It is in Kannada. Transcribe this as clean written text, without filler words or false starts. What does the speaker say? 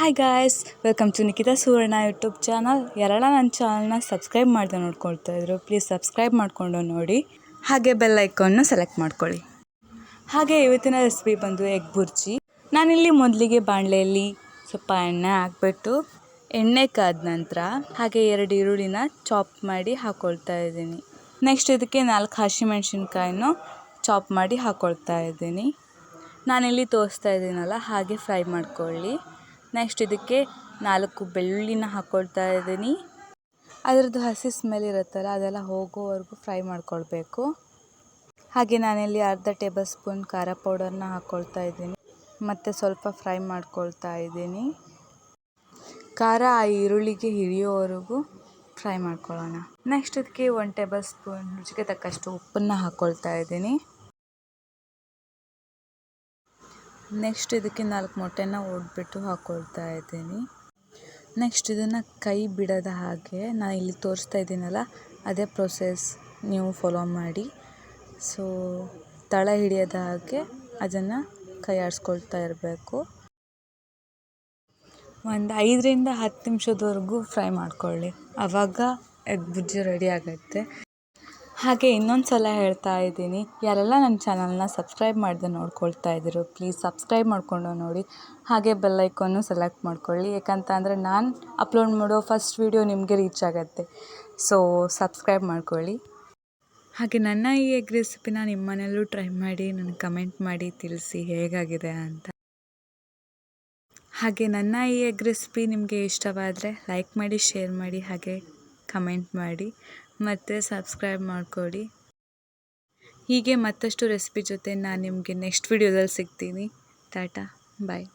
Hi guys, welcome to Nikhita Suvarna YouTube channel. ಯಾರೆಲ್ಲ ನನ್ನ ಚಾನಲ್ನ ಸಬ್ಸ್ಕ್ರೈಬ್ ಮಾಡ್ದೆ ನೋಡ್ಕೊಳ್ತಾ ಇದ್ರು, ಪ್ಲೀಸ್ ಸಬ್ಸ್ಕ್ರೈಬ್ ಮಾಡಿಕೊಂಡು ನೋಡಿ. ಹಾಗೆ ಬೆಲ್ ಐಕಾನ್ನು ಸೆಲೆಕ್ಟ್ ಮಾಡ್ಕೊಳ್ಳಿ. ಹಾಗೆ ಇವತ್ತಿನ ರೆಸಿಪಿ ಬಂದು ಎಗ್ ಬುರ್ಜಿ. ನಾನಿಲ್ಲಿ ಮೊದಲಿಗೆ ಬಾಣಲೆಯಲ್ಲಿ ಸ್ವಲ್ಪ ಎಣ್ಣೆ ಹಾಕ್ಬಿಟ್ಟು ಎಣ್ಣೆ ಕಾದ ನಂತರ ಹಾಗೆ 2 ಈರುಳ್ಳಿನ ಚಾಪ್ ಮಾಡಿ ಹಾಕ್ಕೊಳ್ತಾ ಇದ್ದೀನಿ. ನೆಕ್ಸ್ಟ್ ಇದಕ್ಕೆ 4 ಹಸಿಮೆಣ್ಸಿನ್ಕಾಯಿನೂ ಚಾಪ್ ಮಾಡಿ ಹಾಕ್ಕೊಳ್ತಾ ಇದ್ದೀನಿ. ನಾನಿಲ್ಲಿ ತೋರಿಸ್ತಾ ಇದ್ದೀನಲ್ಲ ಹಾಗೆ ಫ್ರೈ ಮಾಡ್ಕೊಳ್ಳಿ. ನೆಕ್ಸ್ಟ್ ಇದಕ್ಕೆ 4 ಬೆಳ್ಳುಳ್ಳಿನ ಹಾಕ್ಕೊಳ್ತಾ ಇದ್ದೀನಿ. ಅದರದ್ದು ಹಸಿ ಸ್ಮೆಲ್ ಇರುತ್ತಲ್ಲ ಅದೆಲ್ಲ ಹೋಗೋವರೆಗೂ ಫ್ರೈ ಮಾಡ್ಕೊಳ್ಬೇಕು. ಹಾಗೆ ನಾನಿಲ್ಲಿ ಅರ್ಧ ಟೇಬಲ್ ಸ್ಪೂನ್ ಖಾರ ಪೌಡರ್ನ ಹಾಕ್ಕೊಳ್ತಾ ಇದ್ದೀನಿ ಮತ್ತು ಸ್ವಲ್ಪ ಫ್ರೈ ಮಾಡ್ಕೊಳ್ತಾ ಇದ್ದೀನಿ. ಖಾರ ಆ ಈರುಳ್ಳಿಗೆ ಹಿಡಿಯೋವರೆಗೂ ಫ್ರೈ ಮಾಡ್ಕೊಳ್ಳೋಣ. ನೆಕ್ಸ್ಟ್ ಇದಕ್ಕೆ 1 ಟೇಬಲ್ ಸ್ಪೂನ್ ರುಚಿಗೆ ತಕ್ಕಷ್ಟು ಉಪ್ಪನ್ನು ಹಾಕ್ಕೊಳ್ತಾ ಇದ್ದೀನಿ. ನೆಕ್ಸ್ಟ್ ಇದಕ್ಕೆ 4 ಮೊಟ್ಟೆನ ಒಡೆದ್ಬಿಟ್ಟು ಹಾಕ್ಕೊಳ್ತಾ ಇದ್ದೀನಿ. ನೆಕ್ಸ್ಟ್ ಇದನ್ನು ಕೈ ಬಿಡದ ಹಾಗೆ ನಾನು ಇಲ್ಲಿ ತೋರಿಸ್ತಾ ಇದ್ದೀನಲ್ಲ ಅದೇ ಪ್ರೊಸೆಸ್ ನೀವು ಫಾಲೋ ಮಾಡಿ. ಸೊ ತಳ ಹಿಡಿಯದ ಹಾಗೆ ಅದನ್ನು ಕೈ ಆಡಿಸ್ಕೊಳ್ತಾ ಇರಬೇಕು. ಒಂದು 5ರಿಂದ 10 ನಿಮಿಷದವರೆಗೂ ಫ್ರೈ ಮಾಡ್ಕೊಳ್ಳಿ, ಆವಾಗ ಎಗ್ ಬುರ್ಜಿ ರೆಡಿ ಆಗುತ್ತೆ. ಹಾಗೆ ಇನ್ನೊಂದು ಸಲ ಹೇಳ್ತಾ ಇದ್ದೀನಿ, ಯಾರೆಲ್ಲ ನನ್ನ ಚಾನಲ್ನ ಸಬ್ಸ್ಕ್ರೈಬ್ ಮಾಡದೆ ನೋಡ್ಕೊಳ್ತಾ ಇದ್ದೀರೋ ಪ್ಲೀಸ್ ಸಬ್ಸ್ಕ್ರೈಬ್ ಮಾಡಿಕೊಂಡು ನೋಡಿ. ಹಾಗೆ ಬೆಲ್ ಐಕಾನ್ನು ಸೆಲೆಕ್ಟ್ ಮಾಡ್ಕೊಳ್ಳಿ, ಯಾಕಂತ ಅಂದರೆ ನಾನು ಅಪ್ಲೋಡ್ ಮಾಡೋ ಫಸ್ಟ್ ವೀಡಿಯೋ ನಿಮಗೆ ರೀಚ್ ಆಗುತ್ತೆ. ಸೊ ಸಬ್ಸ್ಕ್ರೈಬ್ ಮಾಡ್ಕೊಳ್ಳಿ. ಹಾಗೆ ನನ್ನ ಈ ಎಗ್ ರೆಸಿಪಿನ ನಿಮ್ಮ ಮನೆಯಲ್ಲೂ ಟ್ರೈ ಮಾಡಿ ನನಗೆ ಕಮೆಂಟ್ ಮಾಡಿ ತಿಳಿಸಿ ಹೇಗಾಗಿದೆ ಅಂತ. ಹಾಗೆ ನನ್ನ ಈ ಎಗ್ ರೆಸಿಪಿ ನಿಮಗೆ ಇಷ್ಟವಾದರೆ ಲೈಕ್ ಮಾಡಿ, ಶೇರ್ ಮಾಡಿ, ಹಾಗೆ ಕಮೆಂಟ್ ಮಾಡಿ ಮತ್ತು ಸಬ್ಸ್ಕ್ರೈಬ್ ಮಾಡಿಕೊಡಿ. ಹೀಗೆ ಮತ್ತಷ್ಟು ರೆಸಿಪಿ ಜೊತೆ ನಾನು ನಿಮಗೆ ನೆಕ್ಸ್ಟ್ ವಿಡಿಯೋದಲ್ಲಿ ಸಿಗ್ತೀನಿ. ಟಾಟಾ, ಬಾಯ್.